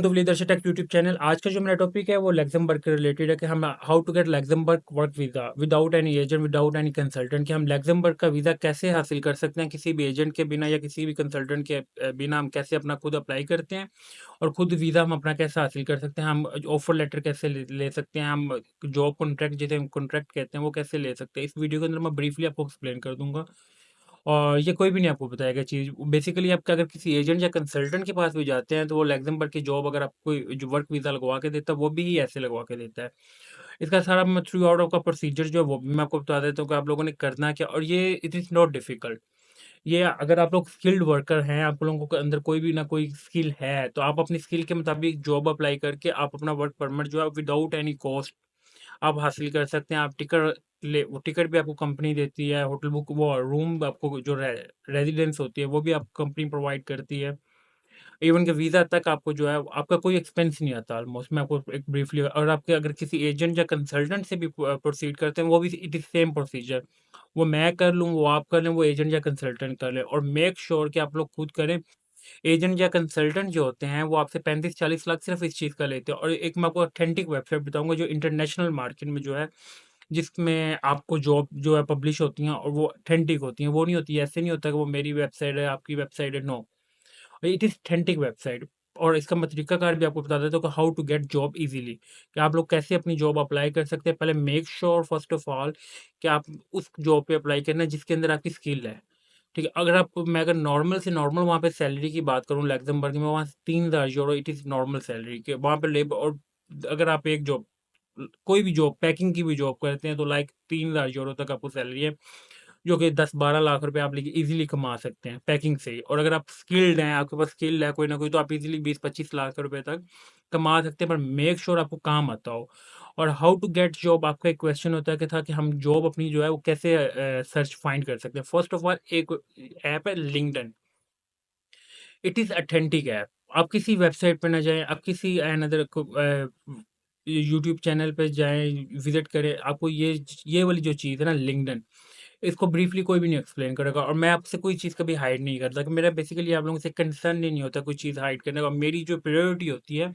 तो leadership take YouTube channel. आज का जो मेरा टॉपिक है वो लग्जमबर्ग के रिलेटेड है कि हम how to get Luxembourg work visa without any agent without any consultant, कि हम लग्जमबर्ग का वीज़ा कैसे हासिल कर सकते हैं किसी भी एजेंट के बिना या किसी भी कंसल्टेंट के बिना। हम कैसे अपना खुद अप्लाई करते हैं और खुद वीज़ा हम अपना कैसे हासिल कर सकते हैं। हम ऑफर लेटर कैसे ले सकते हैं, हम जॉब कॉन्ट्रैक्ट जिसे हम कॉन्ट्रैक्ट कहते हैं वो कैसे ले सकते हैं। इस वीडियो के अंदर मैं ब्रीफली आपको एक्सप्लेन कर दूंगा और ये कोई भी नहीं आपको बताएगा चीज़। बेसिकली आप अगर किसी एजेंट या कंसल्टेंट के पास भी जाते हैं तो वो लग्जमबर्ग की जॉब अगर आपको जो वर्क वीज़ा लगवा के देता है वो भी ऐसे लगवा के देता है। इसका सारा मैं थ्रू आउट आपका प्रोसीजर जो है वो भी मैं आपको बता देता हूँ कि आप लोगों ने करना क्या। और ये इट इज़ नॉट डिफिकल्ट। ये अगर आप लोग स्किल्ड वर्कर हैं, आप लोगों के अंदर कोई भी ना कोई स्किल है, तो आप अपनी स्किल के मुताबिक जॉब अप्लाई करके आप अपना वर्क परमिट जो है विदाउट एनी कॉस्ट आप हासिल कर सकते हैं। आप टिकट वो टिकट भी आपको कंपनी देती है, होटल बुक वो रूम आपको जो रेजिडेंस होती है वो भी आपको कंपनी प्रोवाइड करती है। इवन के वीज़ा तक आपको जो है आपका कोई एक्सपेंस नहीं आता ऑलमोस्ट। मैं आपको एक ब्रीफली, और आपके अगर किसी एजेंट या कंसल्टेंट से भी प्रोसीड करते हैं वो भी इट इज़ सेम प्रोसीजर। वो मैं कर लूँ, वो आप कर लें, वो एजेंट या कंसल्टेंट कर लें। और मेक श्योर कि आप लोग खुद करें। एजेंट या कंसल्टेंट जो होते हैं वो आपसे 35-40 लाख सिर्फ इस चीज़ का लेते हैं। और एक मैं आपको ऑथेंटिक वेबसाइट बताऊंगा जो इंटरनेशनल मार्केट में जो है, जिसमें आपको जॉब जो है पब्लिश होती हैं और वो ऑथेंटिक होती हैं। वो नहीं होती है, ऐसे नहीं होता कि वो मेरी वेबसाइट है आपकी वेबसाइट है, no, it is authentic website. और इसका मैं तरीकाकार भी आपको बता देता हूँ कि how to get job easily, कि आप लोग कैसे अपनी जॉब अप्लाई कर सकते हैं। पहले make sure first of all कि आप उस जॉब पे अप्लाई करना जिसके अंदर आपकी स्किल है। ठीक है, अगर नॉर्मल से नॉर्मल वहाँ पे सैलरी की बात करूँ लग्जमबर्ग में, वहाँ 3,000 euro it is normal salary के वहाँ पे लेबर। और अगर आप एक जॉब कोई भी जॉब पैकिंग की भी जॉब करते हैं तो लाइक 3,000 यूरो तक आपको सैलरी है, जो कि 10-12 लाख रुपए आप लेके इजीली कमा सकते हैं पैकिंग से ही। और अगर आप स्किल्ड हैं, आपके पास स्किल है कोई ना कोई, तो आप इजीली 20-25 लाख रुपए तक कमा सकते हैं। पर मेक श्योर आपको काम आता हो। और हाउ टू गेट जॉब, आपका एक क्वेश्चन होता है कि था कि हम जॉब अपनी जो है वो कैसे सर्च फाइंड कर सकते हैं। फर्स्ट ऑफ ऑल एक ऐप है LinkedIn. It is authentic app. आप किसी वेबसाइट पे ना जाएं, आप किसी अनदर यूट्यूब चैनल पे जाएं, विजिट करें, आपको ये वाली जो चीज़ है ना लिंक्डइन, इसको ब्रीफली कोई भी नहीं एक्सप्लेन करेगा। और मैं आपसे कोई चीज़ कभी हाइड नहीं करता, कि मेरा बेसिकली आप लोगों से कंसर्न ही नहीं होता कोई चीज़ हाइड करने का। मेरी जो प्रायोरिटी होती है,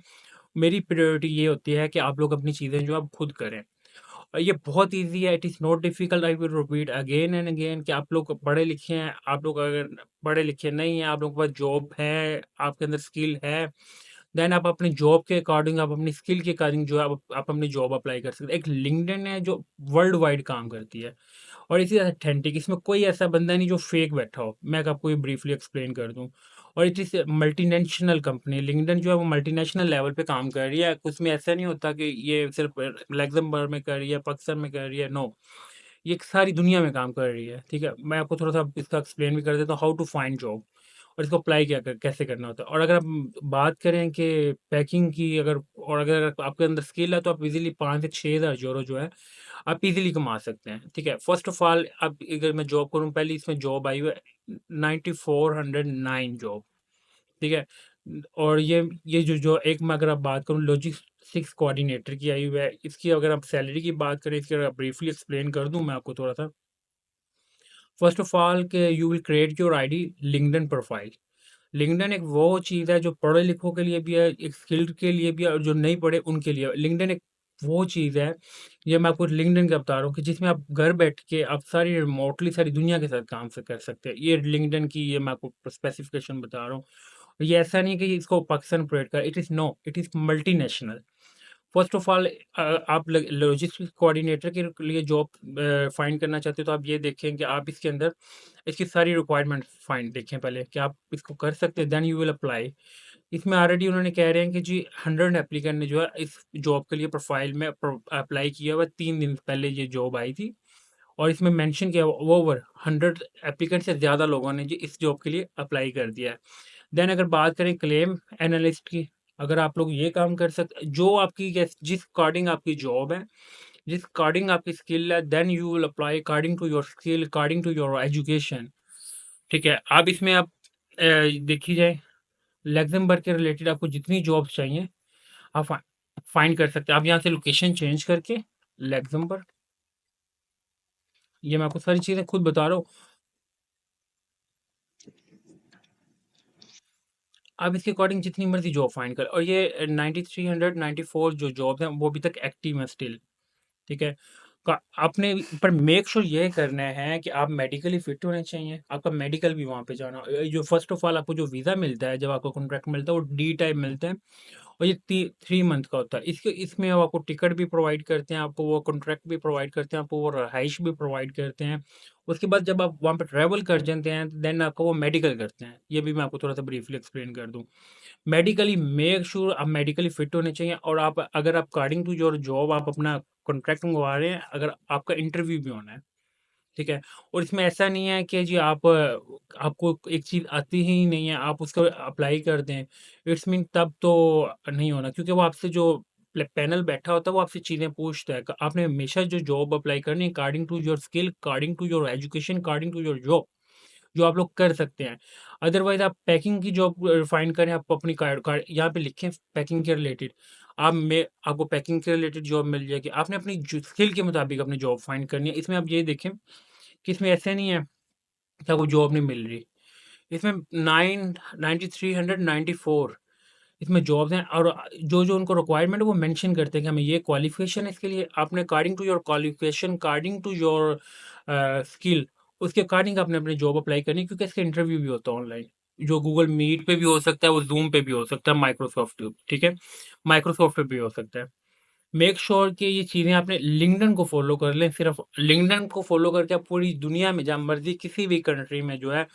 मेरी प्रायोरिटी ये होती है कि आप लोग अपनी चीज़ें जो आप खुद करें। और ये बहुत ईजी है, it is not difficult. I will repeat again and again कि आप लोग पढ़े लिखे हैं, आप लोग अगर पढ़े लिखे नहीं हैं, आप लोगों के पास जॉब है, आपके अंदर स्किल है, देन आप अपनी जॉब के अकॉर्डिंग, आप अपनी स्किल के अकॉर्डिंग जो है आप अपनी जॉब अप्लाई कर सकते हैं। एक लिंक्डइन है जो वर्ल्ड वाइड काम करती है और इसी अथेंटिक, इसमें कोई ऐसा बंदा नहीं जो फेक बैठा हो। मैं आपको ये ब्रीफली एक्सप्लेन कर दूं। और it is multinational company. LinkedIn जो है वो मल्टीनेशनल लेवल पे काम कर रही है। उसमें ऐसा नहीं होता कि ये सिर्फ लग्जमबर्ग में कर रही है, पाकिस्तान में कर रही है, नो, ये सारी दुनिया में काम कर रही है। ठीक है, मैं आपको थोड़ा सा इसका एक्सप्लेन भी कर देता हूँ हाउ टू फाइंड जॉब और इसको अप्लाई कैसे करना होता है। और अगर आप बात करें कि पैकिंग की, अगर आपके अंदर स्किल है तो आप इजीली 5 से 6 हज़ार यूरो जो है आप इजीली कमा सकते हैं। ठीक है, फर्स्ट ऑफ ऑल अब अगर मैं जॉब करूँ, पहले इसमें जॉब आई हुई है 9409 जॉब। ठीक है, और ये जो एक मैं अगर आप बात करूँ लॉजिस्टिक्स कोऑर्डिनेटर की आई हुई है, इसकी अगर आप सैलरी की बात करें, इसकी अगर ब्रीफली एक्सप्लेन कर दूं मैं आपको थोड़ा सा। फर्स्ट ऑफ ऑल के you will create your ID LinkedIn profile. LinkedIn एक वो चीज़ है जो पढ़े लिखों के लिए भी है, एक स्किल्ड के लिए भी है, और जो नहीं पढ़े उनके लिए। लिंक्डइन एक वो चीज़ है, ये मैं आपको लिंक्डइन का बता रहा हूँ कि जिसमें आप घर बैठ के आप सारी रिमोटली सारी दुनिया के साथ काम से कर सकते हैं। ये लिंक्डइन की ये मैं आपको स्पेसिफिकेशन बता रहा हूँ। ये ऐसा नहीं कि इसको पाकिस्तान प्रोवाइड कर, it is no, it is multinational. First of all आप लॉजिस्टिक्स कोऑर्डिनेटर के लिए जॉब फाइंड करना चाहते हो तो आप ये देखें कि आप इसके अंदर इसकी सारी रिक्वायरमेंट फाइंड देखें पहले कि आप इसको कर सकते हैं, देन यू विल अप्लाई। इसमें ऑलरेडी उन्होंने कह रहे हैं कि जी 100 एप्लीकेंट ने जो है इस जॉब के लिए प्रोफाइल में अप्लाई किया हुआ। 3 दिन पहले ये जॉब आई थी और इसमें मेंशन किया हुआ ओवर 100 एप्लीकेंट से ज़्यादा लोगों ने जी इस जॉब के लिए अप्लाई कर दिया है। देन अगर बात करें क्लेम एनालिस्ट की, अगर आप लोग ये काम कर सकते, जो आपकी जिस अकॉर्डिंग आपकी जॉब है, जिस अकॉर्डिंग आपकी स्किल है, then you will apply according to your skill, according to your education. ठीक है, आप इसमें आप देखी जाए लग्जमबर्ग के रिलेटेड आपको जितनी जॉब्स चाहिए आप फाइंड कर सकते हैं। आप यहाँ से लोकेशन चेंज करके लग्जमबर्ग, ये मैं आपको सारी चीज़ें खुद बता रहा हूँ। आप इसके अकॉर्डिंग जितनी मर्ज़ी जॉब फाइंड करें, और ये 9394 जो जॉब्स हैं वो अभी तक एक्टिव हैं स्टिल, ठीक है? का आपने पर मेक श्योर ये करना है कि आप मेडिकली फिट होने चाहिए, आपका मेडिकल भी वहाँ पे जाना, जो फर्स्ट ऑफ ऑल आपको जो वीज़ा मिलता है, जब आपको कॉन्ट्रैक्ट मिलता है, वो डी टाइप मिलता है, और ये 3 मंथ का होता है। इसमें वो आपको टिकट भी प्रोवाइड करते हैं, आपको वो कॉन्ट्रैक्ट भी प्रोवाइड करते हैं, आपको वो रहाइश भी प्रोवाइड करते हैं। उसके बाद जब आप वहाँ पे ट्रैवल कर जाते हैं, देन आपको वो मेडिकल करते हैं। ये भी मैं आपको थोड़ा-सा ब्रीफली एक्सप्लेन कर दूँ। मेडिकली मेक श्योर आप मेडिकली फिट होने चाहिए, और आप अगर आप अकॉर्डिंग टू योर जॉब आप अपना कॉन्ट्रैक्ट मंगवा रहे हैं, अगर आपका इंटरव्यू भी होना है, ठीक है? और इसमें ऐसा नहीं है कि जी आप आपको एक चीज़ आती ही नहीं है, आप उसको अप्लाई कर दें। इट्स मीन तब तो नहीं होना, क्योंकि वो आपसे जो पैनल बैठा होता है वो आपसे चीज़ें पूछता है। आपने हमेशा जो जॉब अप्लाई करनी है according to your skill, according to your education, according to your job, जो आप लोग कर सकते हैं। अदरवाइज आप पैकिंग की जॉब फाइंड करें, आप अपनी कार्ड कार्ड यहाँ पे लिखें पैकिंग के रिलेटेड, आप में आपको पैकिंग के रिलेटेड जॉब मिल जाएगी। आपने अपनी स्किल के मुताबिक अपनी जॉब फाइंड करनी है। इसमें आप ये देखें कि इसमें ऐसे नहीं है कि आपको जॉब नहीं मिल रही। इसमें 9394 इसमें जॉब्स हैं, और जो जो उनको रिक्वायरमेंट है वो मेंशन करते हैं कि हमें ये क्वालिफिकेशन है इसके लिए। आपने according to your qualification, according to your skill, उसके अकॉर्डिंग आपने अपनी जॉब अप्लाई करनी है, क्योंकि इसका इंटरव्यू भी होता है ऑनलाइन, जो गूगल मीट पे भी हो सकता है, वो जूम पे भी हो सकता है, माइक्रोसॉफ्ट, ठीक है, माइक्रोसॉफ्ट पे भी हो सकता है। मेक श्योर कि ये चीज़ें आपने लिंक्डइन को फॉलो कर लें। सिर्फ लिंक्डइन को फॉलो करके आप पूरी दुनिया में जहाँ मर्जी किसी भी कंट्री में जो है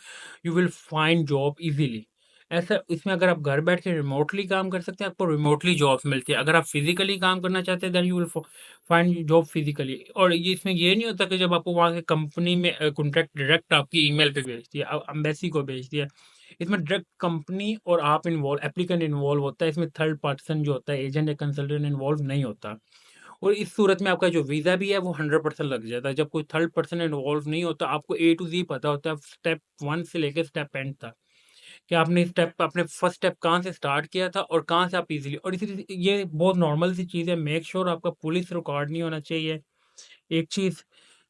you will find job easily. ऐसा इसमें अगर आप घर बैठ के रिमोटली काम कर सकते हैं, आपको रिमोटली जॉब्स मिलती है। अगर आप फिजिकली काम करना चाहते हैं, then you will find job physically. और ये इसमें ये नहीं होता कि जब आपको वहाँ के कंपनी में कॉन्ट्रैक्ट डायरेक्ट आपकी ईमेल पे भेजती है, एम्बेसी को भेजती है। इसमें डायरेक्ट कंपनी और आप इन्वॉल्व, एप्लीकेंट इन्वॉल्व होता है। इसमें थर्ड पर्सन जो होता है, एजेंट या कंसल्टेंट, इन्वॉल्व नहीं होता। और इस सूरत में आपका जो वीज़ा भी है वो 100% लग जाता है। जब कोई थर्ड पर्सन इन्वॉल्व नहीं होता, आपको ए टू ज़ी पता होता है स्टेप 1 से लेकर स्टेप एंड तक, कि आपने स्टेप अपने फर्स्ट स्टेप कहाँ से स्टार्ट किया था और कहाँ से आप इजीली, और इसी ये बहुत नॉर्मल सी चीज़ है। मेक श्योर आपका पुलिस रिकॉर्ड नहीं होना चाहिए, एक चीज़।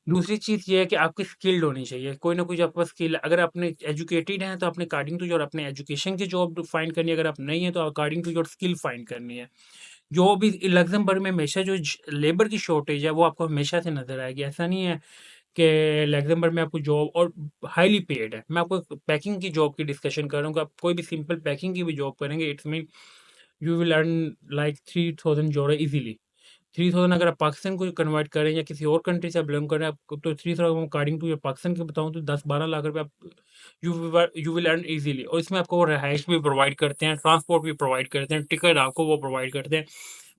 दूसरी चीज़ ये है कि आपकी स्किल्ड होनी चाहिए, कोई ना कोई आपके पास स्किल। अगर आपने एजुकेटेड हैं तो अपने अकॉर्डिंग टू योर अपने एजुकेशन की जॉब फाइंड करनी है, अगर आप नहीं है तो according to your skill find करनी है। जो भी लग्जमबर्ग में हमेशा जो लेबर की शॉर्टेज है वो आपको हमेशा से नजर आएगी। ऐसा नहीं है कि लग्जमबर्ग में आपको जॉब और हाईली पेड है। मैं आपको पैकिंग की जॉब की डिस्कशन कर रहा हूँ कि आप कोई भी सिंपल पैकिंग की भी जॉब करेंगे, it's mean you will earn like 3000 easily. 3000 अगर आप पाकिस्तान को कन्वर्ट करें या किसी और कंट्री से बिलोंग करें, आपको तो 3000 अकॉर्डिंग टू योर पाकिस्तान के बताऊं तो 10-12 लाख रुपए आप यू विल अर्न इजीली। और इसमें आपको वो रहाइश भी प्रोवाइड करते हैं, ट्रांसपोर्ट भी प्रोवाइड करते हैं, टिकट आपको वो प्रोवाइड करते हैं।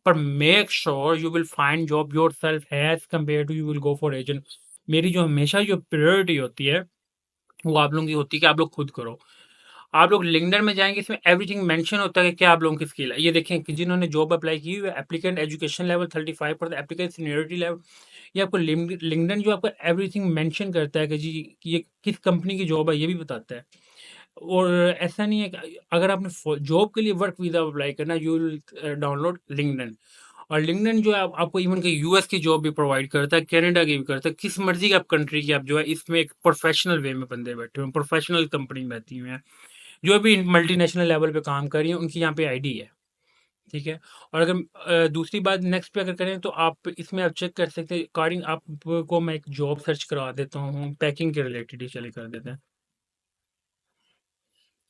पर make sure you will find job yourself as compare to you will go for agent. मेरी जो हमेशा जो प्रायोरिटी होती है वो आप लोगों की होती है कि आप लोग खुद करो। आप लोग लिंक्डइन में जाएंगे, इसमें एवरीथिंग मेंशन होता है कि क्या आप लोगों की स्किल है। ये देखें कि जिन्होंने जॉब अप्लाई की हुई है, applicant education level 35%, applicant seniority level, ये आपको लिंक्डइन जो आपको एवरीथिंग मेंशन करता है कि जी कि ये किस कंपनी की जॉब है, ये भी बताता है। और ऐसा नहीं है कि अगर आपने जॉब के लिए वर्क वीज़ा अप्लाई करना, यू विल डाउनलोड लिंक्डइन। और लिंक्डइन जो है आपको इवन के यूएस की जॉब भी प्रोवाइड करता है, कनाडा की भी करता है, किस मर्जी की आप कंट्री की आप जो है इसमें एक प्रोफेशनल वे में बंदे बैठे हुए हैं, प्रोफेशनल कंपनी में बैठी हुई हैं, जो भी मल्टीनेशनल लेवल पे काम कर रही है, उनकी यहाँ पे आईडी है, ठीक है। और अगर दूसरी बात नेक्स्ट पे अगर करें तो आप इसमें आप चेक कर सकते हैं अकॉर्डिंग, आपको मैं एक जॉब सर्च करवा देता हूँ पैकिंग के रिलेटेड ही, चले कर देते हैं।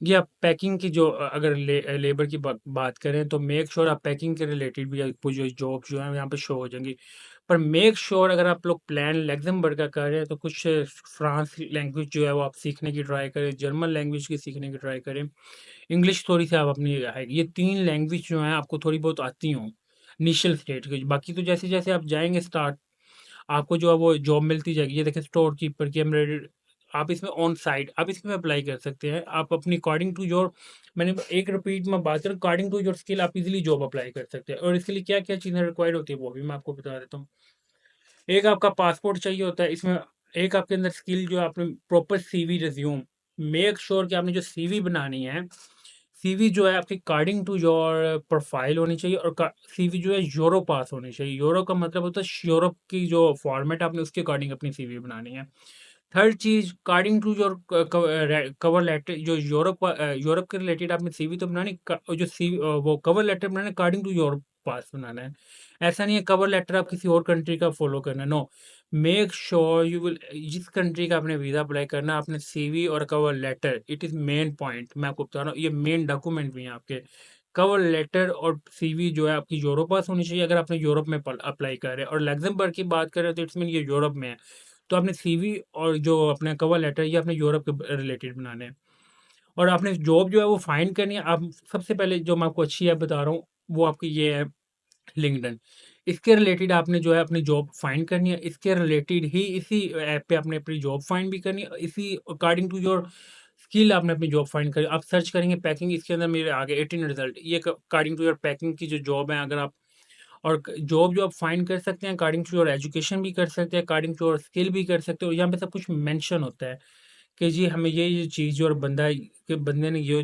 ये आप पैकिंग की जो अगर लेबर की बात करें तो मेक श्योर आप पैकिंग के रिलेटेड भी आपको जो जॉब जो है यहाँ पे शो हो जाएंगी। पर मेक श्योर अगर आप लोग प्लान लग्जमबर्ग का कर रहे हैं तो कुछ फ्रांस लैंग्वेज जो है वो आप सीखने की ट्राई करें, जर्मन लैंग्वेज की सीखने की ट्राई करें, इंग्लिश थोड़ी सी आप अपनी आएगी। ये 3 लैंग्वेज जो हैं आपको थोड़ी बहुत आती हों इनिशियल स्टेज की। बाकी तो जैसे जैसे आप जाएंगे स्टार्ट, आपको जो है वो जॉब मिलती जाएगी। ये देखें स्टोर कीपर की एम्ब्रॉयडरी, आप इसमें ऑन साइट आप इसमें अप्लाई कर सकते हैं। आप अपनी अकॉर्डिंग टू योर, मैंने एक रिपीट में बात करूँ, अकॉर्डिंग टू योर स्किल आप इजीली जॉब अप्लाई कर सकते हैं। और इसके लिए क्या क्या चीज़ें रिक्वायर्ड होती है वो भी मैं आपको बता देता हूँ। एक आपका पासपोर्ट चाहिए होता है इसमें। एक आपके अंदर स्किल जो है, आपने proper CV resume, make sure कि आपने जो सीवी बनानी है, सीवी जो है आपकी अकॉर्डिंग टू योर प्रोफाइल होनी चाहिए। और सीवी जो है यूरो पास होनी चाहिए। यूरो का मतलब होता है यूरोप की जो फॉर्मेट, आपने उसके अकॉर्डिंग अपनी सीवी बनानी है। थर्ड चीज़, according to your cover letter, जो यूरोप के रिलेटेड आपने सीवी तो बनानी, जो वो कवर लेटर बनाना है अकॉर्डिंग टू योर पास बनाना है। ऐसा नहीं है कवर लेटर आप किसी और कंट्री का फॉलो करना है, no. Make sure you will, जिस कंट्री का आपने वीज़ा अप्लाई करना है, आपने सीवी और cover letter, it is main point. मैं आपको बता रहा हूँ, ये मेन डॉक्यूमेंट भी हैं आपके। कवर लेटर और सीवी जो है आपकी यूरोप पास होनी चाहिए, अगर आपने यूरोप में अप्लाई कर रहे हैं। और लग्जमबर्ग की बात करें तो इट्स मीन ये यूरोप में है, तो आपने सीवी और जो अपने कवर लेटर, ये अपने यूरोप के रिलेटेड बनाने हैं। और आपने जॉब जो है वो फाइंड करनी है। आप सबसे पहले जो मैं आपको अच्छी ऐप बता रहा हूँ, वो आपकी ये है लिंक्डइन। इसके रिलेटेड आपने जो है अपनी जॉब फाइंड करनी है, इसके रिलेटेड ही इसी ऐप पे आपने अपनी जॉब फाइंड भी करनी है, इसी अकॉर्डिंग टू योर स्किल आपने अपनी जॉब फाइंड करी। आप सर्च करेंगे पैकिंग, इसके अंदर मेरे आगे 18 रिजल्ट, ये अकॉर्डिंग टू योर पैकिंग की जो जॉब है। अगर आप, और जॉब जो आप फाइंड कर सकते हैं अकॉर्डिंग टू योर एजुकेशन भी कर सकते हैं, अकॉर्डिंग टू योर स्किल भी कर सकते हो। यहाँ पे सब कुछ मेंशन होता है कि जी हमें ये चीज़, और बंदा के बंदे ने ये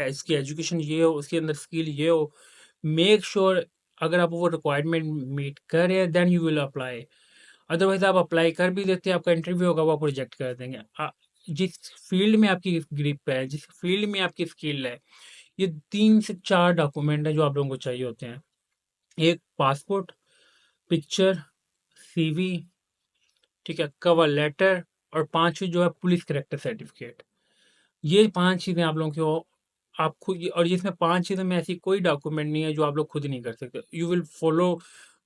इसकी एजुकेशन ये हो, उसके अंदर स्किल ये हो। मेक श्योर अगर आप वो रिक्वायरमेंट मीट कर रहे हैं, then you will apply. Otherwise आप अप्लाई कर भी देते हैं, आपका इंटरव्यू होगा, वो आप रिजेक्ट कर देंगे। जिस फील्ड में आपकी ग्रिप है, जिस फील्ड में आपकी स्किल है, ये 3 से 4 डॉक्यूमेंट है जो आप लोगों को चाहिए होते हैं। एक पासपोर्ट, पिक्चर, सीवी, ठीक है, कवर लेटर, और पांचवी जो है पुलिस करेक्टर सर्टिफिकेट। ये 5 चीज़ें आप लोगों की हो, आप खुद, और इसमें 5 चीज़ों में ऐसी कोई डॉक्यूमेंट नहीं है जो आप लोग खुद नहीं कर सकते। You will follow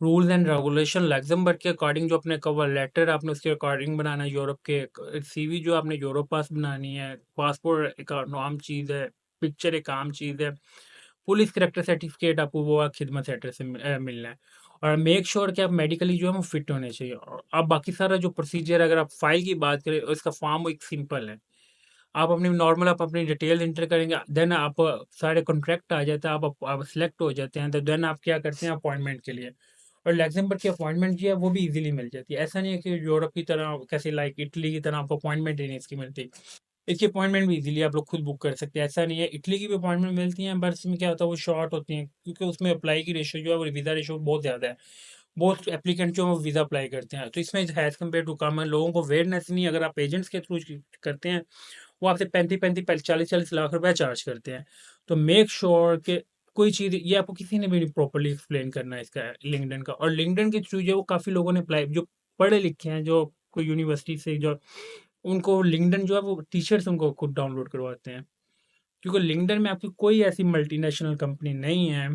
rules and regulation Luxembourg के अकॉर्डिंग। जो अपने कवर लेटर आपने उसके अकॉर्डिंग बनाना है, यूरोप के सीवी जो आपने यूरोप पास बनानी है, पासपोर्ट एक आम चीज़ है, पिक्चर एक आम चीज़ है, पुलिस करेक्टर सर्टिफिकेट आपको वो खिदमत सेंटर से मिलना है। और मेक श्योर कि आप मेडिकली जो है वो फिट होने चाहिए। और अब बाकी सारा जो प्रोसीजर, अगर आप फाइल की बात करें, इसका फॉर्म एक सिंपल है। आप अपनी नॉर्मल आप अपनी डिटेल इंटर करेंगे, देन आप सारे कॉन्ट्रैक्ट आ जाता है, आप सेलेक्ट हो जाते हैं, तो देन आप क्या करते हैं अपॉइंटमेंट के लिए। और लग्जमबर्ग की अपॉइंटमेंट जो है वो भी इजीली मिल जाती है। ऐसा नहीं है कि यूरोप की तरह, कैसे लाइक इटली की तरह आपको अपॉइंटमेंट ही नहीं इसकी मिलती। इसकी अपॉइंटमेंट भी इजीली आप लोग खुद बुक कर सकते हैं। ऐसा नहीं है, इटली की भी अपॉइंटमेंट मिलती हैं, बट इसमें क्या होता है वो शॉर्ट होती हैं, क्योंकि उसमें अप्लाई की रेशो जो है वो वीज़ा रेशो बहुत ज़्यादा है। बहुत एप्लीकेंट जो है वो वीज़ा अप्लाई करते हैं, तो इसमें एज कम्पेयर टू कम है, लोगों को अवेयरनेस नहीं। अगर आप एजेंट्स के थ्रू करते हैं, वो आपसे 35-35 40-40 लाख रुपए चार्ज करते हैं। तो मेक श्योर कि कोई चीज़, ये आपको किसी ने भी नहीं प्रॉपर्ली एक्सप्लेन करना है इसका लिंक्डइन का। और लिंक्डइन के थ्रू जो काफ़ी लोगों ने अप्लाई, जो पढ़े लिखे हैं, जो कोई यूनिवर्सिटी से, जो उनको लिंक्डइन जो है वो टीचर्स उनको खुद डाउनलोड करवाते हैं। क्योंकि लिंक्डइन में आपकी कोई ऐसी मल्टीनेशनल कंपनी नहीं है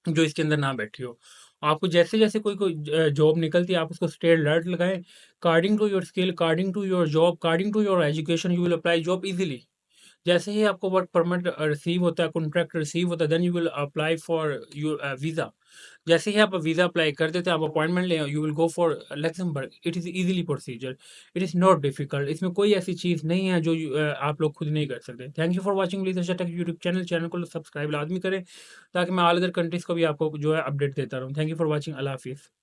जो इसके अंदर ना बैठी हो। आपको जैसे जैसे कोई कोई जॉब निकलती है, आप उसको स्टेट अलर्ट लगाएं, according to your skill, according to your job, according to your education, you will apply job easily. जैसे ही आपको वर्क परमिट रिसीव होता है, कॉन्ट्रैक्ट रिसीव होता है, then you will apply for your visa. जैसे ही आप वीज़ा अप्लाई कर देते हैं, आप अपॉइंटमेंट ले, you will go for Luxembourg. It is easily procedure, it is not difficult. इसमें कोई ऐसी चीज़ नहीं है जो आप लोग खुद नहीं कर सकते। Thank you for watching leadership take YouTube channel को सब्सक्राइब लाजमी करें, ताकि मैं ऑल अदर कंट्रीज़ को भी आपको जो है अपडेट देता रहूँ। Thank you for watching. अल्लाह हाफिज़।